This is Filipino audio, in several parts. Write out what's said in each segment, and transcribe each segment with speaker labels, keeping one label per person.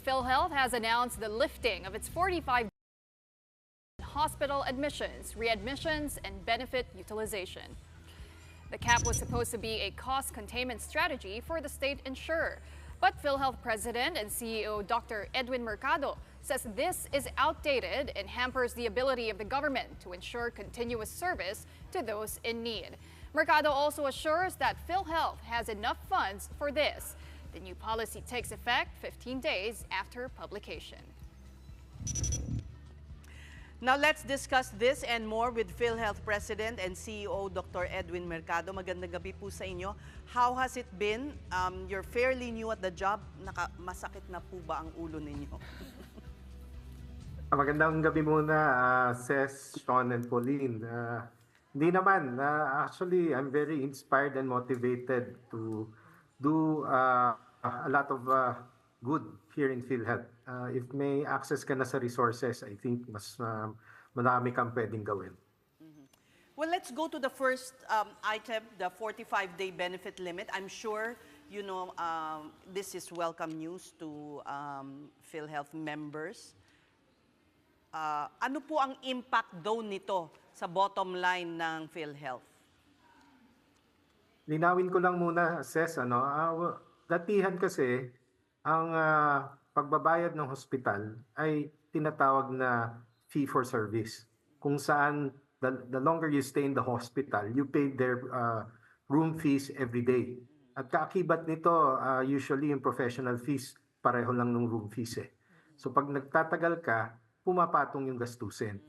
Speaker 1: PhilHealth has announced the lifting of its 45 hospital admissions, readmissions, and benefit utilization. The cap was supposed to be a cost containment strategy for the state insurer. But PhilHealth President and CEO Dr. Edwin Mercado says this is outdated and hampers the ability of the government to ensure continuous service to those in need. Mercado also assures that PhilHealth has enough funds for this. The new policy takes effect 15 days after publication.
Speaker 2: Now let's discuss this and more with PhilHealth President and CEO Dr. Edwin Mercado. Magandang gabi po sa inyo. How has it been? You're fairly new at the job. Masakit na po ba ang ulo ninyo?
Speaker 3: Magandang gabi muna, Ces, Sean, and Pauline. Hindi naman. Actually, I'm very inspired and motivated to do a lot of good here in PhilHealth. If may access ka na sa resources, I think mas marami kang pwedeng gawin.
Speaker 2: Well, let's go to the first item, the 45-day benefit limit. I'm sure you know this is welcome news to PhilHealth members. Ano po ang impact daw nito sa bottom line ng PhilHealth?
Speaker 3: Linawin ko lang muna, Ces, datihan kasi ang pagbabayad ng hospital ay tinatawag na fee for service. Kung saan the longer you stay in the hospital, you pay their room fees every day. At kaakibat nito, usually yung professional fees, pareho lang ng room fees eh. So pag nagtatagal ka, pumapatong yung gastusin.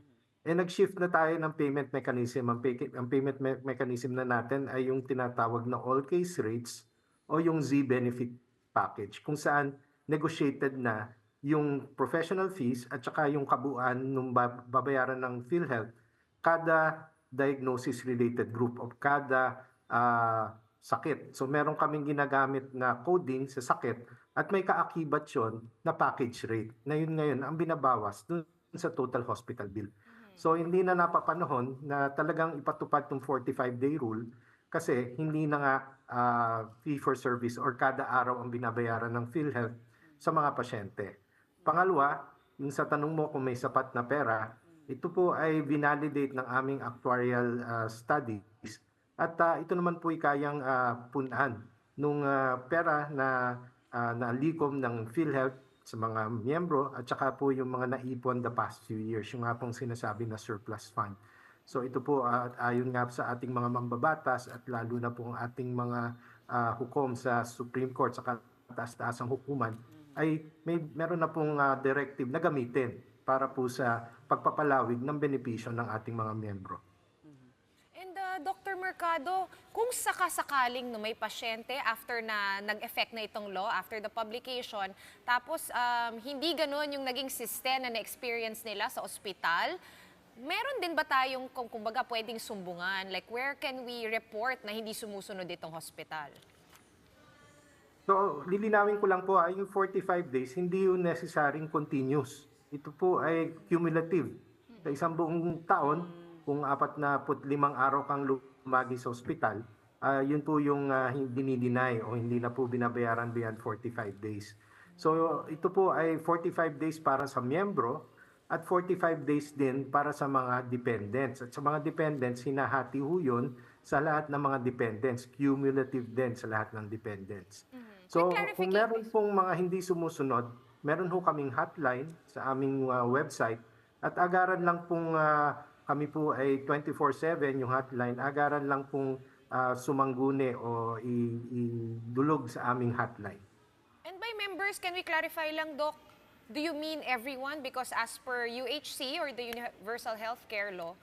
Speaker 3: Nag-shift na tayo ng payment mechanism. Ang payment mechanism na natin ay yung tinatawag na all-case rates o yung Z-benefit package, kung saan negotiated na yung professional fees at saka yung kabuuan ng babayaran ng PhilHealth kada diagnosis-related group of kada sakit. So meron kaming ginagamit na coding sa sakit at may kaakibat yun na package rate na yun ngayon ang binabawas dun sa total hospital bill. So hindi na napapanahon na talagang ipatupad yung 45-day rule kasi hindi na nga fee for service or kada araw ang binabayaran ng PhilHealth sa mga pasyente. Pangalawa, yung sa tanong mo kung may sapat na pera, ito po ay vinalidate ng aming actuarial studies at ito naman po ay kayang punahan nung pera na nalikom ng PhilHealth sa mga miyembro at saka po yung mga naipon the past few years, yung nga pong sinasabi na surplus fund. So ito po ayon nga sa ating mga mambabatas at lalo na po ang ating mga hukom sa Supreme Court sa kataas-taasang hukuman ay meron na pong directive na gamitin para po sa pagpapalawig ng benepisyo ng ating mga miyembro.
Speaker 4: Dr. Mercado, kung sakasakaling no, may pasyente after na nag-effect na itong law, after the publication, tapos hindi ganun yung naging system na na-experience nila sa ospital, meron din ba tayong, kumbaga, pwedeng sumbungan? Like, where can we report na hindi sumusunod itong hospital?
Speaker 3: So, lilinawin ko lang po, yung 45 days, hindi yung necessaryong continuous. Ito po ay cumulative. Sa isang buong taon, kung 45 araw kang lumagi sa ospital, yun po yung dinideny o hindi na po binabayaran beyond 45 days. So ito po ay 45 days para sa miyembro at 45 days din para sa mga dependents. At sa mga dependents, hinahati ho yun sa lahat ng mga dependents, cumulative din sa lahat ng dependents. So kung meron pong mga hindi sumusunod, meron ho kaming hotline sa aming website at agaran lang pong kami po ay 24/7 yung hotline. Agaran lang pong sumangguni o idulog sa aming hotline.
Speaker 4: And by members, can we clarify lang, Doc? Do you mean everyone? Because as per UHC or the Universal Healthcare Law,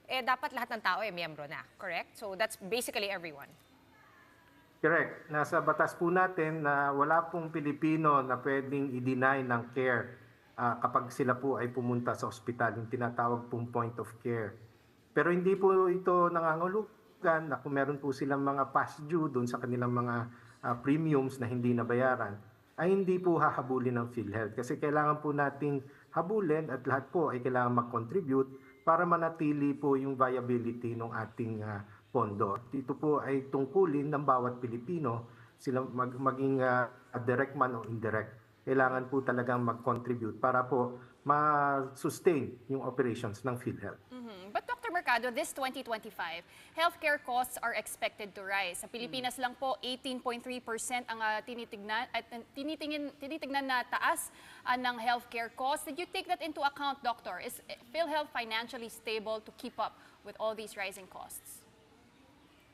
Speaker 4: dapat lahat ng tao miyembro na, correct? So that's basically everyone.
Speaker 3: Correct. Nasa batas po natin na wala pong Pilipino na pwedeng i-deny ng care kapag sila po ay pumunta sa ospital, yung tinatawag pong point of care. Pero hindi po ito nangangahulugan na kung meron po silang mga past due doon sa kanilang mga premiums na hindi nabayaran, ay hindi po hahabulin ng PhilHealth. Kasi kailangan po nating habulin at lahat po ay kailangan mag-contribute para manatili po yung viability ng ating pondo. Ito po ay tungkulin ng bawat Pilipino, sila maging direct man o indirect. kailangan po talagang mag-contribute para po ma-sustain yung operations ng PhilHealth.
Speaker 1: But Dr. Mercado, this 2025, healthcare costs are expected to rise. Sa Pilipinas lang po, 18.3% ang tinitingnan na taas ng healthcare costs. Did you take that into account, Doctor? Is PhilHealth financially stable to keep up with all these rising costs?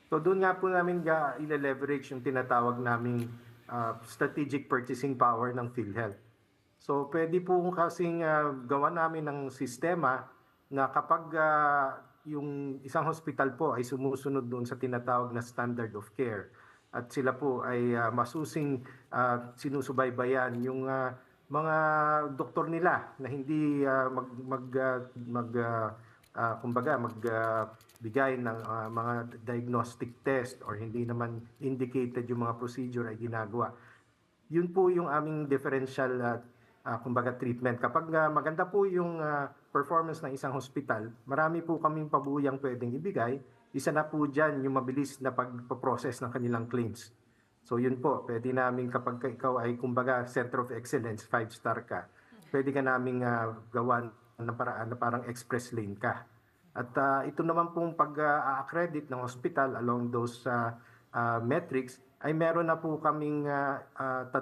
Speaker 3: So doon nga po namin ile-leverage yung tinatawag naming strategic purchasing power ng PhilHealth. So pwede po kasing gawa namin ng sistema na kapag yung isang hospital po ay sumusunod doon sa tinatawag na standard of care at sila po ay masusing sinusubaybayan yung mga doktor nila na hindi magbigay ng mga diagnostic test or hindi naman indicated yung mga procedure ay ginagawa. Yun po yung aming differential treatment. Kapag maganda po yung performance ng isang hospital, marami po kaming pabuyang pwedeng ibigay. Isa na po dyan yung mabilis na pagpaprocess ng kanilang claims. So yun po, pwede namin kapag ikaw ay Center of Excellence, 5-star ka, pwede ka naming gawan ng paraan na parang express lane ka. At ito naman pong pag-accredit ng hospital along those metrics, ay meron na po kaming 3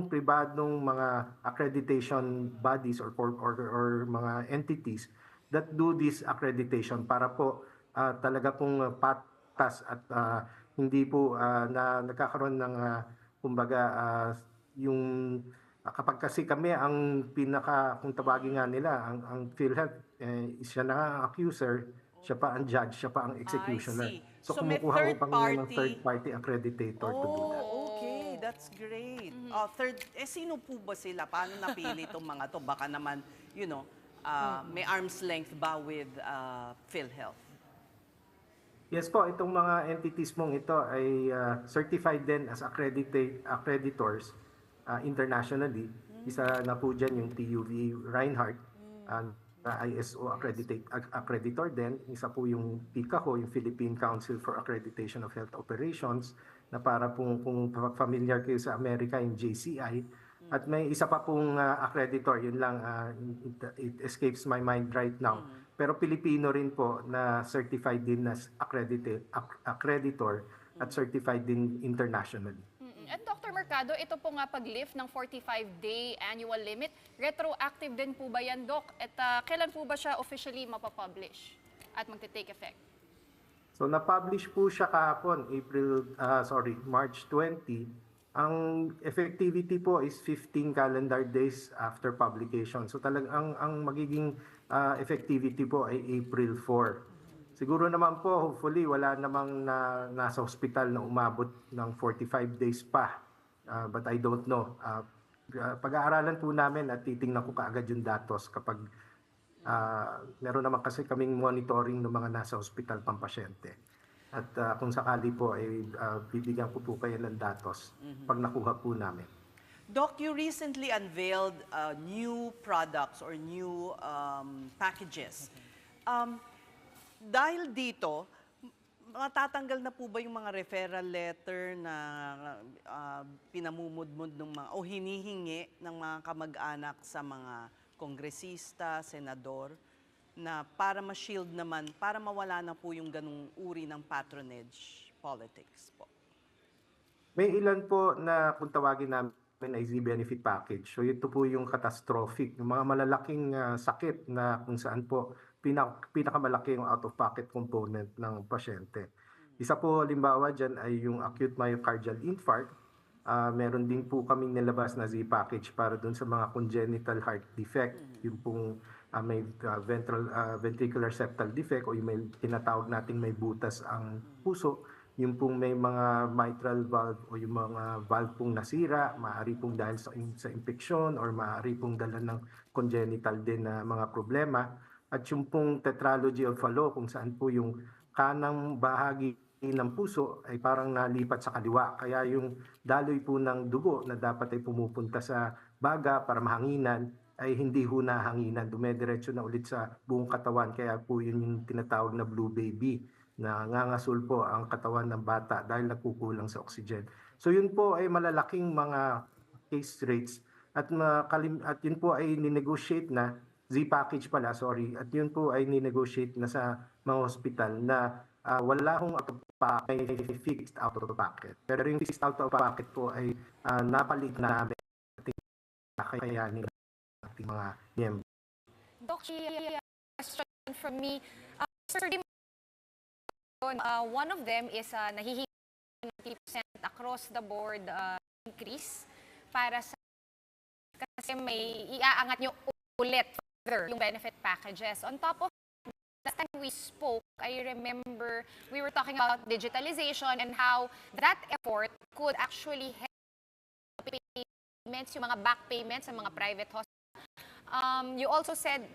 Speaker 3: pribadong mga accreditation bodies or mga entities that do this accreditation para po talaga pong patas at hindi po na nagkakaroon ng yung kapag kasi kami ang kung tawagin nga nila, ang PhilHealth, siya na ang accuser, siya pa ang judge, siya pa ang executioner.
Speaker 2: I see.
Speaker 3: So
Speaker 2: may
Speaker 3: kumukuha
Speaker 2: third
Speaker 3: po kami ng
Speaker 2: party.
Speaker 3: third-party accreditor to do that.
Speaker 2: Okay, that's great. Sino po ba sila? Paano napili itong mga to? Baka naman, may arm's length ba with PhilHealth?
Speaker 3: Yes po, itong mga entities mong ito ay certified din as accreditors internationally. Isa na po dyan yung TÜV Reinhardt, ISO accreditor din. Isa po yung PICAHO, yung Philippine Council for Accreditation of Health Operations, na para kung familiar kayo sa Amerika, yung JCI. At may isa pa pong accreditor, yun lang, it escapes my mind right now. Pero Pilipino rin po na certified din as accreditor at certified din internationally.
Speaker 1: At Dr. Mercado, ito po nga pag-lift ng 45-day annual limit, retroactive din po ba yan, Doc? At kailan po ba siya officially mapapublish at magte-take effect?
Speaker 3: So na-publish po siya kahapon, March 20. Ang effectivity po is 15 calendar days after publication. So talagang ang magiging effectivity po ay April 4. Siguro naman po, hopefully, wala namang nasa hospital na umabot ng 45 days pa. But I don't know. Pag-aaralan po namin at titingnan ko kaagad yung datos kapag meron naman kasi kaming monitoring ng mga nasa hospital pang pasyente. At kung sakali po, ay bibigyan ko po kayo ng datos pag nakuha po namin.
Speaker 2: Doc, you recently unveiled new products or new packages. Dahil dito, matatanggal na po ba yung mga referral letter na pinamumudmud ng mga o hinihingi ng mga kamag-anak sa mga kongresista, senador, na para ma-shield naman, para mawala na po yung ganung uri ng patronage politics po?
Speaker 3: May ilan po na kung tawagin namin ay Z-benefit package. So ito po yung catastrophic, yung mga malalaking sakit na kung saan po pinakamalaki yung out-of-pocket component ng pasyente. Isa po halimbawa dyan ay yung acute myocardial infarct. Meron din po kaming nilabas na Z-package para dun sa mga congenital heart defect, yung pong may ventricular septal defect o yung may tinatawag nating may butas ang puso, yung pong may mga mitral valve o yung mga valve pong nasira, maaari pong dahil sa infeksyon or maaari pong dala ng congenital din na mga problema. At yung pong tetralogy of Fallot kung saan po yung kanang bahagi ng puso ay parang nalipat sa kaliwa. Kaya yung daloy po ng dugo na dapat ay pumupunta sa baga para mahanginan ay hindi ho nahanginan. Dumediretso na ulit sa buong katawan. Kaya po yun yung tinatawag na blue baby, na ngangasul po ang katawan ng bata dahil nagkukulang sa oxygen. So yun po ay malalaking mga case rates at yun po ay ninegotiate na Z-package pala, sorry. At yun po ay ninegotiate na sa mga hospital na wala hong out of pocket, may fixed out of pocket. Pero yung fixed out of pocket po ay napalit na namin ating kakayanin ng ating mga miyembro.
Speaker 4: Doc, question from me. Sir, one of them is nahihingi 90% across the board increase para sa kasi may iaangat nyo ulit further yung benefit packages. On top of last time we spoke, I remember we were talking about digitalization and how that effort could actually help payments, yung mga back payments sa mga private hospitals. You also said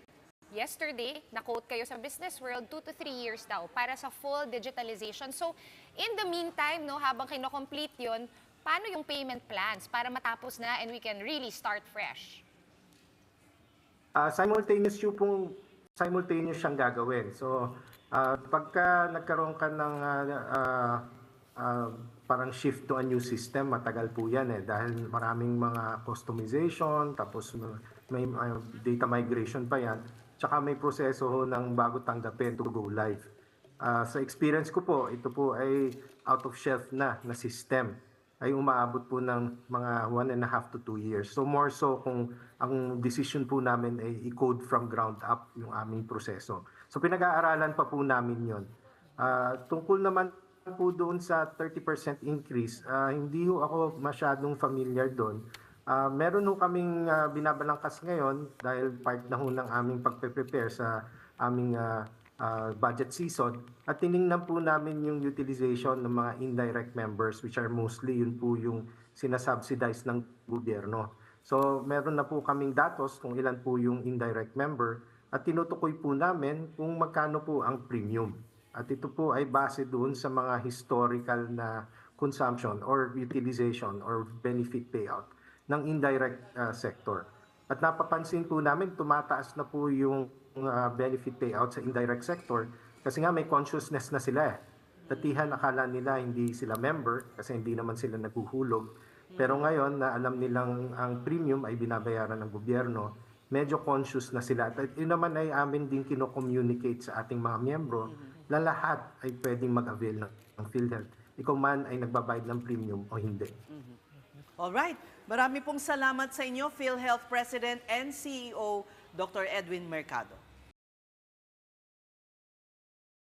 Speaker 4: yesterday, na-quote kayo sa Business World, 2 to 3 years daw para sa full digitalization. So, in the meantime, no, habang kino-complete yun, paano yung payment plans para matapos na and we can really start fresh?
Speaker 3: Simultaneous siyang gagawin. So, pagka nagkaroon ka ng parang shift to a new system, matagal po yan dahil maraming mga customization, tapos may data migration pa yan, tsaka may proseso ng bago tanggapin to go live. Sa experience ko po, ito po ay out-of-shelf na system ay umaabot po ng mga 1.5 to 2 years. So more so kung ang decision po namin ay i-code from ground up yung aming proseso. So pinag-aaralan pa po namin yon. Tungkol naman po doon sa 30% increase, hindi ho ako masyadong familiar doon. Meron ho kaming binabalangkas ngayon dahil part na ho ng aming pagpe-prepare sa aming budget season at tiningnan po namin yung utilization ng mga indirect members which are mostly yun po yung sinasubsidize ng gobyerno. So meron na po kaming datos kung ilan po yung indirect member at tinutukoy po namin kung magkano po ang premium. At ito po ay base doon sa mga historical na consumption or utilization or benefit payout ng indirect sector. At napapansin po namin tumataas na po yung benefit payout sa indirect sector kasi nga may consciousness na sila. Datihan akala nila hindi sila member kasi hindi naman sila naghuhulog. Pero ngayon na alam nilang ang premium ay binabayaran ng gobyerno, medyo conscious na sila. At yun naman ay amin din kino-communicate sa ating mga miyembro na lahat ay pwedeng mag-avail ng PhilHealth. Ikaw man ay nagbabayad ng premium o hindi.
Speaker 2: Alright. Marami pong salamat sa inyo, PhilHealth President and CEO, Dr. Edwin Mercado.